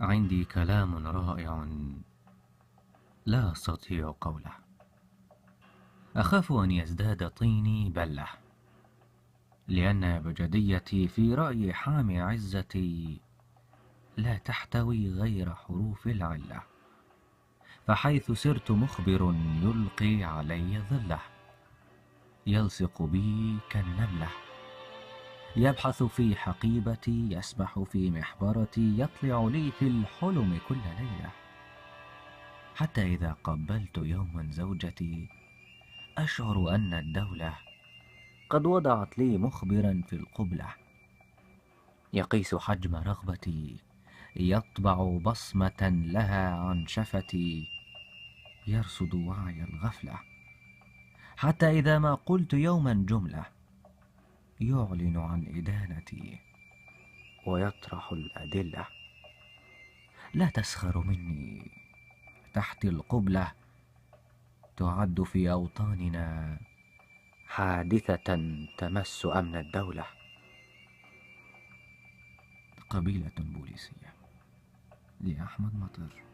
عندي كلام رائع لا أستطيع قوله. أخاف أن يزداد طيني بلة، لأن أبجديتي في رأي حامي عزتي لا تحتوي غير حروف العلة. فحيث سرت مخبر يلقي علي ظله، يلصق بي كالنملة، يبحث في حقيبتي، يسبح في محبرتي، يطلع لي في الحلم كل ليلة. حتى إذا قبلت يوما زوجتي أشعر أن الدولة قد وضعت لي مخبرا في القبلة، يقيس حجم رغبتي، يطبع بصمة لها عن شفتي، يرصد وعي الغفلة. حتى إذا ما قلت يوما جملة يعلن عن إدانتي ويطرح الأدلة. لا تسخر مني، تحت القبلة تعد في أوطاننا حادثة تمس أمن الدولة. قبيلة بوليسية، لأحمد مطر.